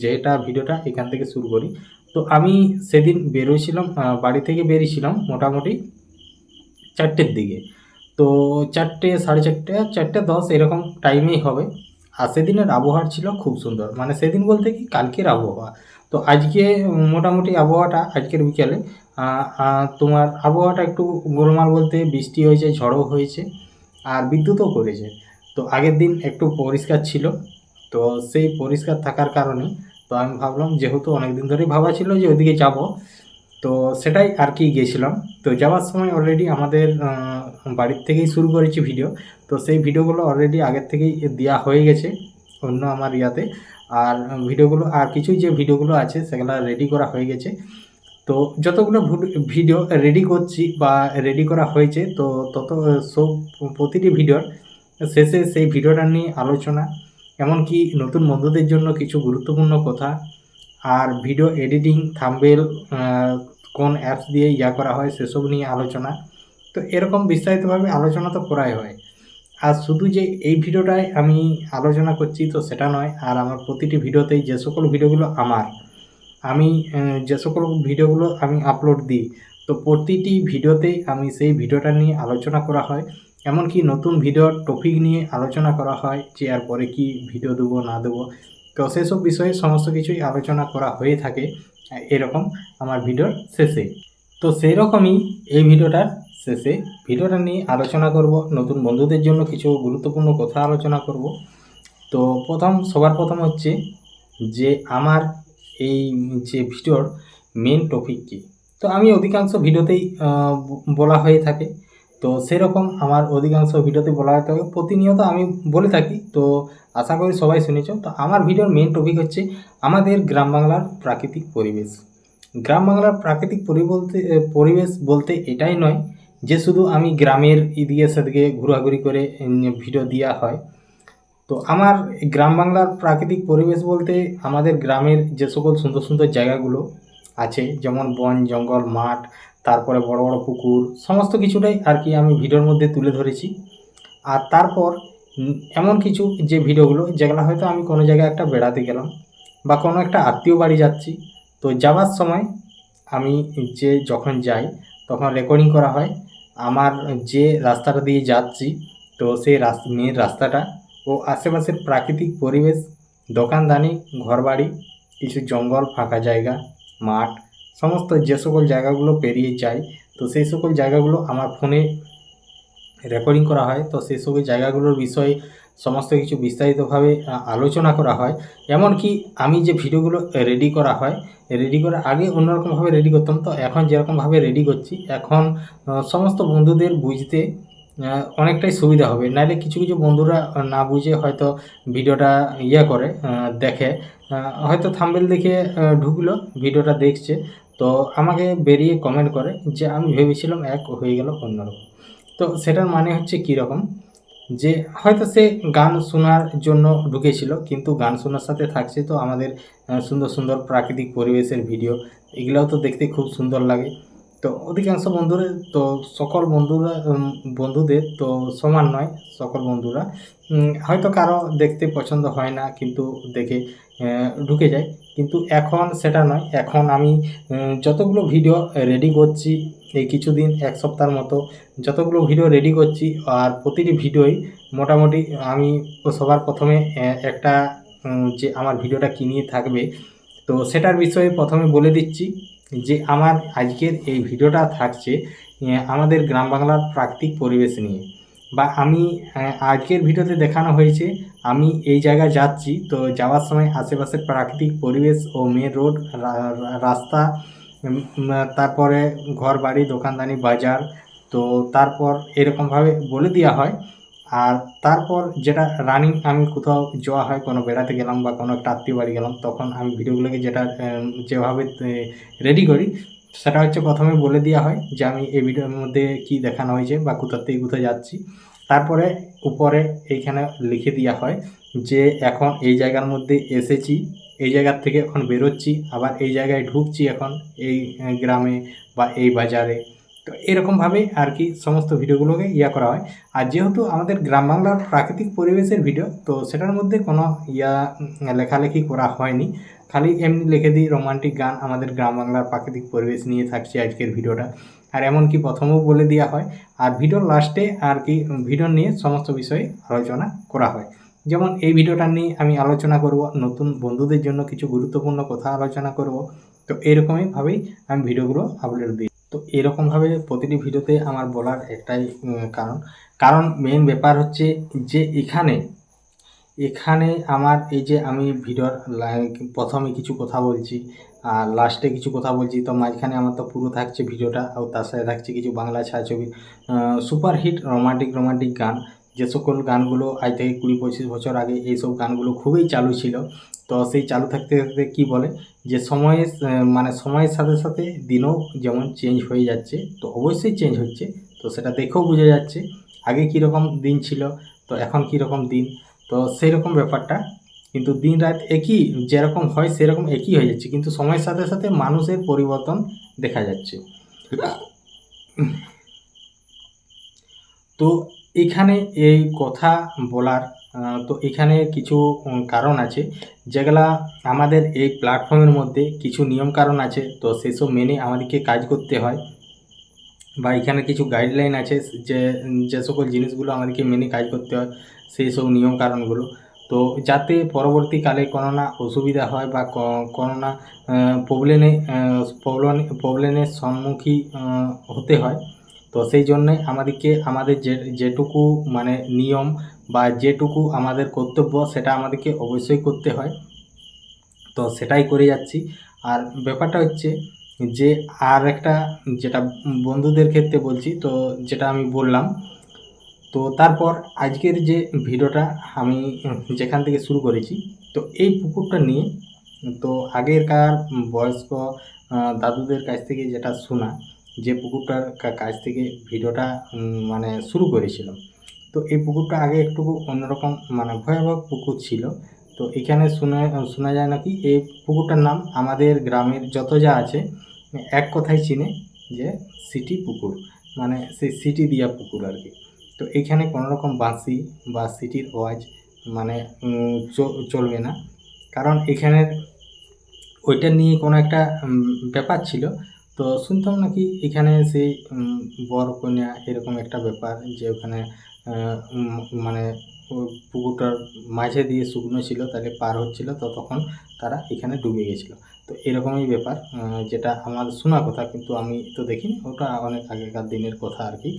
যেটা ভিডিওটা এখান থেকে শুরু করি। তো আমি সেদিন বেরোছিলাম, বাড়ি থেকে বেরিয়েছিলাম মোটামুটি 4টের দিকে। তো 4টে, 4:30, 4:10 এরকম টাইমেই হবে। আর সেদিনের আবহাওয়া ছিল খুব সুন্দর, মানে সেদিন বলতে কি কালকের আবহাওয়া। তো আজকে মোটামুটি আবহাওয়াটা আজকের বিকেলে তোমার আবহাওয়াটা একটু গোলমাল বলতে বৃষ্টি হয়েছে, ঝড়ও হয়েছে আর বিদ্যুৎও করেছে। তো আগের দিন একটু পরিষ্কার ছিল, তো সেই পরিষ্কার থাকার কারণে তো আমি ভাবলাম, যেহেতু অনেক দিন ধরেই ভাবা ছিল যে ওইদিকে যাব, তো সেটাই আর কি গেছিলাম। তো যাওয়ার সময় অলরেডি আমাদের বাড়ির থেকেই শুরু করেছি ভিডিও। তো সেই ভিডিওগুলো অলরেডি আগের থেকেই দেওয়া হয়ে গেছে অন্য আমার ইয়াতে। আর ভিডিওগুলো আর কিছু যে ভিডিওগুলো আছে সেগুলো রেডি করা হয়ে গেছে। তো যতগুলো ভিডিও রেডি করছি বা রেডি করা হয়েছে, তো প্রতিটি ভিডিওর শেষে সেই ভিডিওটা নিয়ে আলোচনা, এমনকি নতুন বন্ধুদের জন্য কিছু গুরুত্বপূর্ণ কথা, আর ভিডিও এডিটিং, থাম্বনেল কোন অ্যাপস দিয়ে করা হয় সেসব নিয়ে আলোচনা। তো এরকম বিস্তারিতভাবে আলোচনা তো করাই হয়। আর শুধু যে এই ভিডিওটায় আমি আলোচনা করছি তো সেটা নয়, আর আমার প্রতিটি ভিডিওতেই যে সকল ভিডিওগুলো আমি যে সকল ভিডিওগুলো আমি আপলোড দিই, তো প্রতিটি ভিডিওতেই আমি সেই ভিডিওটা নিয়ে আলোচনা করা হয়। এমনকি নতুন ভিডিওর টপিক নিয়ে আলোচনা করা হয় যে আর পরে কি ভিডিও দেবো না দেবো। তো সেসব বিষয়ে সমস্ত কিছুই আলোচনা করা হয়ে থাকে এরকম আমার ভিডিওর শেষে। তো সেই রকমই এই ভিডিওটার শেষে ভিডিওটা নিয়ে আলোচনা করব, নতুন বন্ধুদের জন্য কিছু গুরুত্বপূর্ণ কথা আলোচনা করব। তো সবার প্রথম হচ্ছে যে আমার এই যে ভিডিওর মেন টপিক কী। তো আমি অধিকাংশ ভিডিওতেই বলা হয়ে থাকে, তো সেরকম আমার অধিকাংশ ভিডিওতে বলা হয়ে থাকে, প্রতিনিয়ত আমি বলে থাকি। তো আশা করি সবাই শুনেছ। তো আমার ভিডিওর মেন টপিক হচ্ছে আমাদের গ্রাম বাংলার প্রাকৃতিক পরিবেশ। গ্রাম বাংলার প্রাকৃতিক পরিবেশ বলতে এটাই নয় যে শুধু আমি গ্রামের এদিকে সেদিকে ঘোরাঘুরি করে ভিডিও দেওয়া হয়। তো আমার গ্রাম বাংলার প্রাকৃতিক পরিবেশ বলতে আমাদের গ্রামের যে সকল সুন্দর সুন্দর জায়গাগুলো আছে, যেমন বন জঙ্গল, মাঠ, তারপরে বড় বড় পুকুর, সমস্ত কিছুটাই আর কি আমি ভিডিওর মধ্যে তুলে ধরেছি। আর তারপর এমন কিছু যে ভিডিওগুলো যেগুলো হয়তো আমি কোনো জায়গায় একটা বেড়াতে গেলাম বা কোনো একটা আত্মীয় বাড়ি যাচ্ছি, তো যাওয়ার সময় আমি যখন যাই তখন রেকর্ডিং করা হয় আমার যে রাস্তাটা দিয়ে যাচ্ছি, তো সেই মেন রাস্তাটা ও আশেপাশের প্রাকৃতিক পরিবেশ, দোকানদানি, ঘরবাড়ি, কিছু জঙ্গল, ফাঁকা জায়গা, মাঠ, সমস্ত যে সকল জায়গাগুলো পেরিয়ে যাই, তো সেই সকল জায়গাগুলো আমার ফোনে রেকর্ডিং করা হয়। তো সেই সকল জায়গাগুলোর বিষয়ে সমস্ত কিছু বিস্তারিতভাবে আলোচনা করা হয়। এমনকি আমি যে ভিডিওগুলো রেডি করার আগে অন্যরকমভাবে রেডি করতাম, তো এখন যেরকমভাবে রেডি করছি এখন সমস্ত বন্ধুদের বুঝতে অনেকটাই সুবিধা হবে। নাহলে কিছু কিছু বন্ধুরা না বুঝে হয়তো ভিডিওটা করে দেখে, হয়তো থাম্বনেল দেখে ঢুকলো, ভিডিওটা দেখছে, তো আমাকে বেরিয়ে কমেন্ট করে যে আমি ভেবেছিলাম এক, হয়ে গেল অন্যরকম। তো সেটার মানে হচ্ছে কীরকম, যে হয়তো সে গান শোনার জন্য ঢুকেছিল, কিন্তু গান শোনার সাথে থাকছে তো আমাদের সুন্দর সুন্দর প্রাকৃতিক পরিবেশের ভিডিও, এগুলোও তো দেখতে খুব সুন্দর লাগে। তো অধিকাংশ বন্ধুরা তো সকল বন্ধুদের তো সমান নয়, সকল বন্ধুরা হয়তো কারো দেখতে পছন্দ হয় না কিন্তু দেখে ঢুকে যায়, কিন্তু এখন সেটা নয়। এখন আমি যতগুলো ভিডিও রেডি করছি এই কিছুদিন, এক সপ্তাহের মতো যতগুলো ভিডিও রেডি করছি, আর প্রতিটি ভিডিওই মোটামুটি আমি সবার প্রথমে একটা যে আমার ভিডিওটা কী নিয়ে থাকবে তো সেটার বিষয়ে প্রথমে বলে দিচ্ছি যে আমার আজকের এই ভিডিওটা থাকছে আমাদের গ্রাম বাংলার প্রাকৃতিক পরিবেশ নিয়ে। বা আমি আজকের ভিডিওতে দেখানো হয়েছে আমি এই জায়গায় যাচ্ছি, তো যাওয়ার সময় আশেপাশের প্রাকৃতিক পরিবেশ ও মেন রোড, রাস্তা, তারপরে ঘর বাড়ি, দোকানদানি, বাজার, তো তারপর এরকমভাবে বলে দেওয়া হয়। আর তারপর যেটা রানিং আমি কোথাও যাওয়া হয়, কোনো বেড়াতে গেলাম বা কোনো একটা আত্মীয় বাড়ি গেলাম, তখন আমি ভিডিওগুলোকে যেটা যেভাবে রেডি করি সেটা হচ্ছে প্রথমে বলে দেওয়া হয় যে আমি এই ভিডিওর মধ্যে কী দেখানো হয়েছে বা কোথা থেকে কোথায় যাচ্ছি। তারপরে উপরে এইখানে লিখে দেওয়া হয় যে এখন এই জায়গার মধ্যে এসেছি, এই জায়গার থেকে এখন বেরোচ্ছি, আবার এই জায়গায় ঢুকছি এখন এই গ্রামে বা এই বাজারে। তো এরকমভাবে আর কি সমস্ত ভিডিওগুলোকে করা হয়। আর যেহেতু আমাদের গ্রাম বাংলার প্রাকৃতিক পরিবেশের ভিডিও, তো সেটার মধ্যে কোনো লেখালেখি করা হয়নি, খালি এমনি লিখে দিই রোমান্টিক গান, আমাদের গ্রাম বাংলার প্রাকৃতিক পরিবেশ নিয়ে থাকছে আজকের ভিডিওটা। আর এমনকি প্রথমেও বলে দেওয়া হয়, আর ভিডিওর লাস্টে আর কি ভিডিও নিয়ে সমস্ত বিষয়ে আলোচনা করা হয়। যেমন এই ভিডিওটা নিয়ে আমি আলোচনা করব, নতুন বন্ধুদের জন্য কিছু গুরুত্বপূর্ণ কথা আলোচনা করব। তো এরকমইভাবেই আমি ভিডিওগুলো আপলোড দিই। তো এরকমভাবে প্রতিটি ভিডিওতে আমার বলার একটাই কারণ মেন ব্যাপার হচ্ছে যে এখানে আমার এই যে আমি ভিডিওর প্রথমে কিছু কথা বলছি আর লাস্টে কিছু কথা বলছি, তো মাঝখানে আমার তো পুরো থাকছে ভিডিওটা, আর তার সাথে থাকছে কিছু বাংলা ছায়াছবির সুপারহিট রোমান্টিক গান, যে সকল গানগুলো আজ থেকে 20-25 বছর আগে এইসব গানগুলো খুবই চালু ছিল। তো সেই চালু থাকতে থাকতে কী বলে যে সময়ের সাথে সাথে দিনও যেমন চেঞ্জ হয়ে যাচ্ছে, তো অবশ্যই চেঞ্জ হচ্ছে, তো সেটা দেখেও বোঝা যাচ্ছে আগে কীরকম দিন ছিল তো এখন কীরকম দিন। তো সেই রকম ব্যাপারটা, কিন্তু দিন রাত একই, যেরকম হয় সেরকম একই হয়ে যাচ্ছে, কিন্তু সময়ের সাথে সাথে মানুষের পরিবর্তন দেখা যাচ্ছে। তো এখানে এই কথা বলার তো এখানে কিছু কারণ আছে, যেগুলা আমাদের এই প্ল্যাটফর্মের মধ্যে কিছু নিয়ম কারণ আছে, তো সেসব মেনে আমাদেরকে কাজ করতে হয়। বা এখানে কিছু গাইডলাইন আছে যে সকল জিনিসগুলো আমাদেরকে মেনে কাজ করতে হয়, সেই সব নিয়ম কারণগুলো, তো যাতে পরবর্তীকালে কোনো না অসুবিধা হয় বা কোনো না প্রবলেমের সম্মুখীন হতে হয়। তো সেই জন্যে আমাদেরকে আমাদের যেটুকু নিয়ম বা যেটুকু আমাদের কর্তব্য সেটা আমাদেরকে অবশ্যই করতে হয়, তো সেটাই করে যাচ্ছি। আর ব্যাপারটা হচ্ছে যে আর একটা যেটা বন্ধুদের ক্ষেত্রে বলছি, তো যেটা আমি বললাম, তো তারপর আজকের যে ভিডিওটা আমি যেখান থেকে শুরু করেছি, তো এই পুকুরটা নিয়ে, তো আগেরকার বয়স্ক দাদুদের কাছ থেকে যেটা শোনা, যে পুকুরটার কাছ থেকে ভিডিওটা শুরু করেছিলাম। তো এই পুকুরটা আগে একটু অন্যরকম ভয়াবহ পুকুর ছিল। তো এখানে শোনা যায় নাকি এই পুকুরটার নাম আমাদের গ্রামের যত যা আছে এক কথায় চিনে যে সিটি পুকুর, সেই সিটি দিয়া পুকুর আর কি। তো এখানে কোনো রকম বাঁশি বা সিটির আওয়াজ চলবে না, কারণ এখানের ওইটা নিয়ে কোনো একটা ব্যাপার ছিল। তো শুনতাম নাকি এখানে সেই বর কন্যা এরকম একটা ব্যাপার, যে ওখানে ওই পুকুরটার মাঝে দিয়ে শুকনো ছিল, তাহলে পার হচ্ছিল, তো তখন তারা এখানে ডুবে গেছিলো। তো এরকমই ব্যাপার, যেটা আমার শোনা কথা, কিন্তু আমি তো দেখিনি, ওটা অনেক আগেকার দিনের কথা আর কি।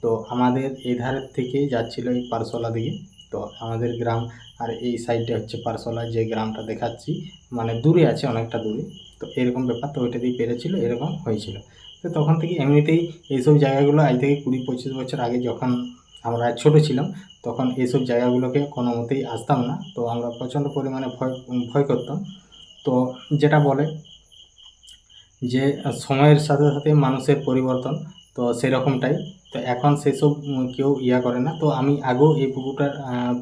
তো আমাদের এই ধারের থেকে যাচ্ছিলো এই পারশোলা দিকে, তো আমাদের গ্রাম আর এই সাইডে হচ্ছে পারশোলা, যে গ্রামটা দেখাচ্ছি দূরে আছে, অনেকটা দূরে। তো এরকম ব্যাপার, তো ওইটা দিয়ে পেরেছিল, এরকম হয়েছিল। তো তখন থেকে এমনিতেই এইসব জায়গাগুলো আজ থেকে 20-25 বছর আগে যখন আমরা ছোটো ছিলাম, তখন এইসব জায়গাগুলোকে কোনো মতেই আসতাম না, তো আমরা প্রচণ্ড পরিমাণে ভয় করতাম। তো যেটা বলে যে সময়ের সাথে সাথে মানুষের পরিবর্তন, তো সেরকমটাই। তো এখন সেসব কেউ করে না। তো আমি আগেও এই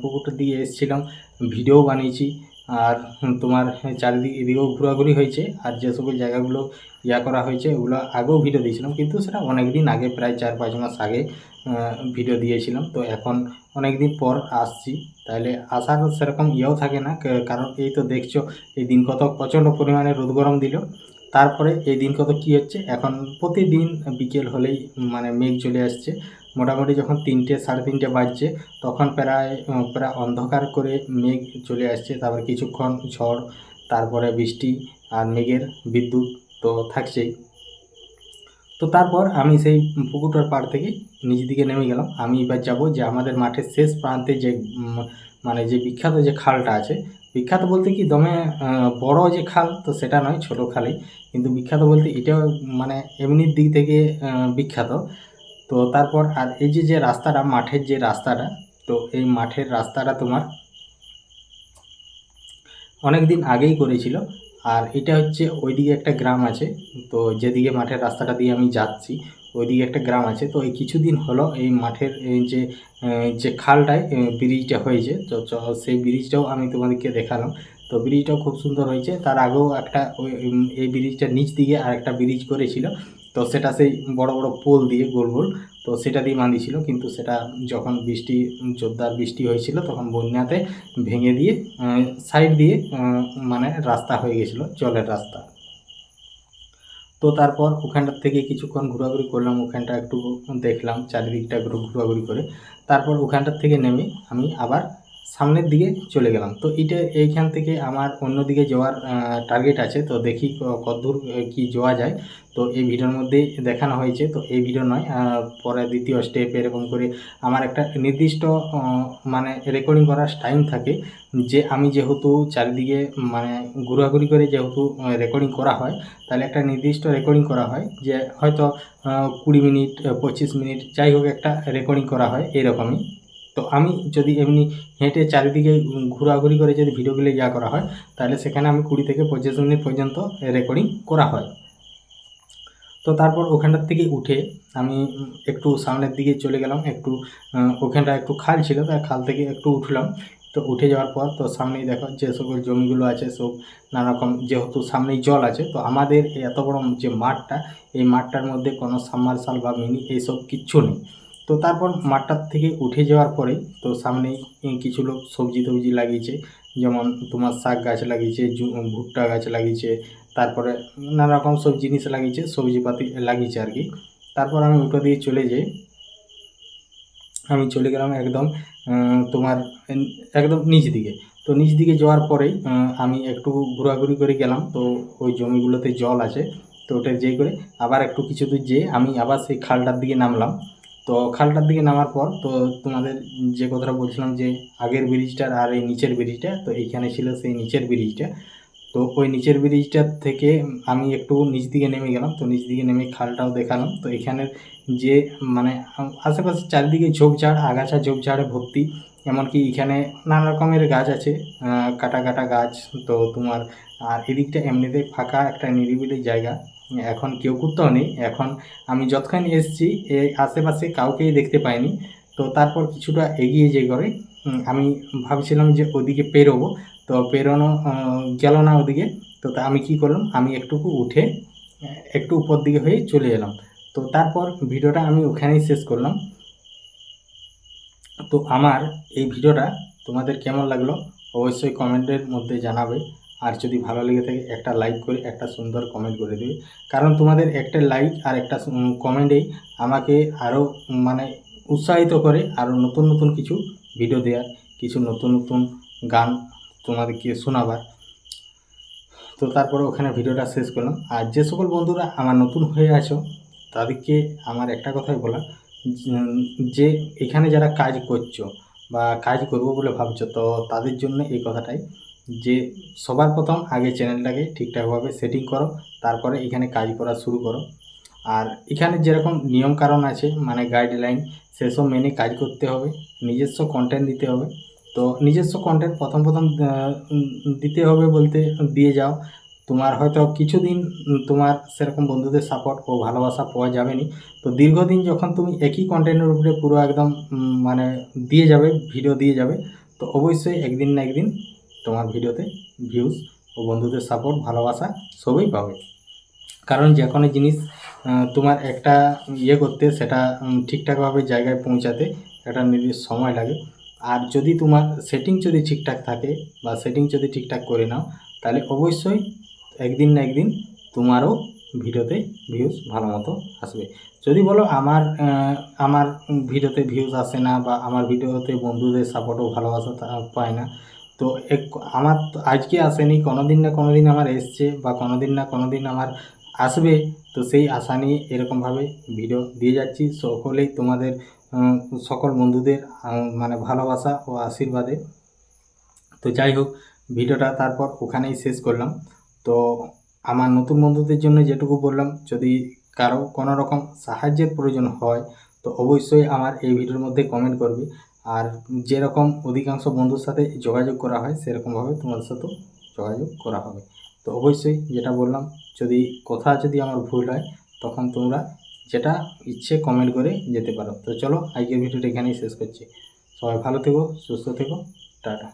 পুকুরটা দিয়ে এসেছিলাম, ভিডিও বানিয়েছি, আর তোমার চারিদিকে এদিকেও ঘোরাঘুরি হয়েছে। আর যে সকল জায়গাগুলো করা হয়েছে ওগুলো আগেও ভিডিও দিয়েছিলাম, কিন্তু সেটা অনেক দিন আগে, প্রায় 4-5 মাস আগে ভিডিও দিয়েছিলাম। তো এখন অনেক দিন পর আসছি, তাহলে আসার সেরকম থাকে না, কারণ এই তো দেখছো এই দিন কত প্রচণ্ড পরিমাণে রোদ গরম দিল। তারপরে এই দিন কত কী হচ্ছে, এখন প্রতিদিন বিকেল হলেই মানে মেঘ চলে আসছে। মোটামুটি যখন 3টে 3:30 বাজছে তখন প্রায় অন্ধকার করে মেঘ চলে আসছে। তারপর কিছুক্ষণ ঝড়, তারপরে বৃষ্টি, আর মেঘের বিদ্যুৎ তো থাকছেই। তো তারপর আমি সেই পুকুরটার পাড় থেকে নিচ দিকে নেমে গেলাম। আমি এবার যাব যে আমাদের মাঠের শেষ প্রান্তে যে মানে যে বিখ্যাত যে খালটা আছে, বিখ্যাত বলতে কি দমে বড় যে খাল তো সেটা নয়, ছোট খালই, কিন্তু বিখ্যাত বলতে এটাও মানে এমনির দিক থেকে বিখ্যাত। তো তারপর আর এই যে রাস্তাটা, মাঠের যে রাস্তাটা, তো এই মাঠের রাস্তাটা তোমার অনেক দিন আগেই করেছিল। আর এটা হচ্ছে ওইদিকে একটা গ্রাম আছে, তো যেদিকে মাঠের রাস্তাটা দিয়ে আমি যাচ্ছি ওইদিকে একটা গ্রাম আছে। তো এই কিছুদিন হলো এই মাঠের এই যে খালটায় ব্রিজটা হয়েছে, তো সেই ব্রিজটাও আমি তোমাদেরকে দেখালাম। তো ব্রিজটাও খুব সুন্দর হয়েছে। তার আগেও একটা এই ব্রিজটার নিচ দিকে আর একটা ব্রিজ করেছিল, তো সেটা সেই বড় বড় পোল দিয়ে গোল গোল, তো সেটা দিয়ে বাঁধিয়েছিল। কিন্তু সেটা যখন জোরদার বৃষ্টি হয়েছিল তখন বন্যাতে ভেঙে দিয়ে সাইড দিয়ে মানে রাস্তা হয়ে গেছিলো, জলের রাস্তা। তো তারপর ওখানটার থেকে কিছুক্ষণ ঘোরাঘুরি করলাম, ওখানটা একটু দেখলাম, চারিদিকটা একটু ঘোরাঘুরি করে তারপর ওখানটার থেকে নেমে আমি আবার সামনের দিকে চলে গেলাম। তো এইখান থেকে আমার অন্যদিকে যাওয়ার টার্গেট আছে, তো দেখি কতদূর কি যাওয়া যায়। তো এই ভিডিওর মধ্যে দেখানো হয়েছে, তো এই ভিডিও নয়, পরে দ্বিতীয় স্টেপ এরকম করে আমার একটা নির্দিষ্ট মানে রেকর্ডিং করার টাইম থাকে, যে আমি যেহেতু চারিদিকে মানে ঘোরাঘুরি করে যেহেতু রেকর্ডিং করা হয়, তাহলে একটা নির্দিষ্ট রেকর্ডিং করা হয়, যে হয়তো 20 মিনিট 25 মিনিট যাই হোক একটা রেকর্ডিং করা হয় এরকমই। তো আমি যদি এমনি হেঁটে চারিদিকে ঘোরাঘুরি করে যদি ভিডিওগুলো করা হয়, তাহলে সেখানে আমি 20 থেকে 25 মিনিট পর্যন্ত রেকর্ডিং করা হয়। তো তারপর ওখানটার থেকে উঠে আমি একটু সামনের দিকে চলে গেলাম, একটু ওখানটা একটু খাল ছিল, তাই খাল থেকে একটু উঠলাম। তো উঠে যাওয়ার পর তো সামনেই দেখো যে সকল জমিগুলো আছে সব নানারকম, যেহেতু সামনেই জল আছে, তো আমাদের এই এত বড় যে মাঠটা, এই মাঠটার মধ্যে কোনো সাবমার্শাল বা মিনি এইসব কিচ্ছু নেই। তো তারপর মাঠটার থেকে উঠে যাওয়ার পরেই তো সামনেই কিছু লোক সবজি টবজি লাগিয়েছে, যেমন তোমার শাক গাছ লাগিয়েছে, ভুট্টা গাছ লাগিয়েছে, তারপরে নানা রকম সব জিনিস লাগিয়েছে, সবজিপাতি লাগিয়েছে আর কি। তারপর আমি ওটা দিয়ে চলে যাই, আমি চলে গেলাম একদম তোমার একদম নিচ দিকে। তো নিচ দিকে যাওয়ার পরেই আমি একটু ঘোরাঘুরি করে গেলাম, তো ওই জমিগুলোতে জল আছে, তো ওটা যেই করে আবার একটু কিছু দূর যেয়ে আমি আবার সেই খালটার দিকে নামলাম। তো খালটার দিকে নামার পর তো তোমাদের যে কথাটা বলছিলাম যে আগের ব্রিজটার আর এই নিচের ব্রিজটা, তো এইখানে ছিল সেই নিচের ব্রিজটা। তো ওই নিচের ব্রিজটার থেকে আমি একটু নিচ দিকে নেমে গেলাম, তো নিচ দিকে নেমে খালটাও দেখালাম। তো এখানের যে মানে আশেপাশে চারিদিকে ঝোপঝাড়, আগাছা ঝোপঝাড়ে ভর্তি, এমনকি এখানে নানা রকমের গাছ আছে, কাটা কাটা গাছ। তো তোমার আর এদিকটা এমনিতেই ফাঁকা একটা নিরিবিলি জায়গা, এখন কেউ কোথাও নেই। এখন আমি যতক্ষণ এসেছি এই আশেপাশে কাউকেই দেখতে পাইনি। তো তারপর কিছুটা এগিয়ে যে করে আমি ভাবছিলাম যে ওদিকে পেরোবো, তো পেরোনো গেল না ওদিকে। তো আমি কি করলাম, আমি একটুকু উঠে একটু উপর দিকে হয়ে চলে এলাম। তো তারপর ভিডিওটা আমি ওখানেই শেষ করলাম। তো আমার এই ভিডিওটা তোমাদের কেমন লাগলো অবশ্যই কমেন্টের মধ্যে জানাবে। আর যদি ভালো লেগে থাকে একটা লাইক করে একটা সুন্দর কমেন্ট করে দেবে, কারণ তোমাদের একটা লাইক আর একটা কমেন্টেই আমাকে আরও মানে উৎসাহিত করে আরও নতুন নতুন কিছু ভিডিও দেওয়ার, কিছু নতুন নতুন গান তোমাদেরকে শোনাবার। তো তারপরে ওখানে ভিডিওটা শেষ করলাম। আর যে সকল বন্ধুরা আমার নতুন হয়ে আছো তাদেরকে আমার একটা কথাই বলা, যে এখানে যারা কাজ করছো বা কাজ করবো বলে ভাবছো, তো তাদের জন্য এই কথাটাই, যে সবার প্রথম আগে চ্যানেলটাকে ঠিকঠাকভাবে সেটিং করো, তারপরে এখানে কাজ করা শুরু করো। আর এখানে যেরকম নিয়মকানুন আছে মানে গাইডলাইন, সেসব মেনে কাজ করতে হবে, নিজস্ব কন্টেন্ট দিতে হবে। তো নিজস্ব কন্টেন্ট প্রথম প্রথম দিতে হবে বলতে দিয়ে যাও, তোমার হয়তো কিছুদিন তোমার সেরকম বন্ধুদের সাপোর্ট ও ভালোবাসা পাওয়া যাবে না। তো দীর্ঘদিন যখন তুমি একই কন্টেন্টের উপরে পুরো একদম মানে দিয়ে যাবে, ভিডিও দিয়ে যাবে, তো অবশ্যই একদিন না একদিন তোমার ভিডিওতে ভিউজ ও বন্ধুদের সাপোর্ট ভালোবাসা সবই পাবে। কারণ যে কোনো জিনিস তোমার একটা করতে সেটা ঠিকঠাকভাবে জায়গায় পৌঁছাতে একটা নির্দিষ্ট সময় লাগে। আর যদি তোমার সেটিং যদি ঠিকঠাক থাকে বা সেটিং যদি ঠিকঠাক করে নাও, তাহলে অবশ্যই একদিন না একদিন তোমারও ভিডিওতে ভিউজ ভালো মতো আসবে। যদি বলো আমার ভিডিওতে ভিউজ আসে না বা আমার ভিডিওতে বন্ধুদের সাপোর্টও ভালোবাসা পায় না, তো আমার তো আজকে আসেনি, কোনো দিন না কোনো দিন আমার এসছে বা কোনো দিন না কোনো দিন আমার আসবে। তো সেই আশা নিয়ে এরকমভাবে ভিডিও দিয়ে যাচ্ছি সকলেই তোমাদের সকল বন্ধুদের মানে ভালোবাসা ও আশীর্বাদে। তো যাই হোক, ভিডিওটা তারপর ওখানেই শেষ করলাম। তো আমার নতুন বন্ধুদের জন্য যেটুকু বললাম, যদি কারো কোনো রকম সাহায্যের প্রয়োজন হয় তো অবশ্যই আমার এই ভিডিওর মধ্যে কমেন্ট করবে। আর যেরকম অধিকাংশ বন্ধুর সাথে যোগাযোগ করা হয় সেরকমভাবে তোমাদের সাথেও যোগাযোগ করা হবে। তো অবশ্যই যেটা বললাম, যদি আমার ভুল হয় তখন তোমরা যেটা ইচ্ছে কমেন্ট করে যেতে পারো। তো চলো, আজকের ভিডিওটা এখানেই শেষ করছি। সবাই ভালো থেকো, সুস্থ থেকো, টাটা।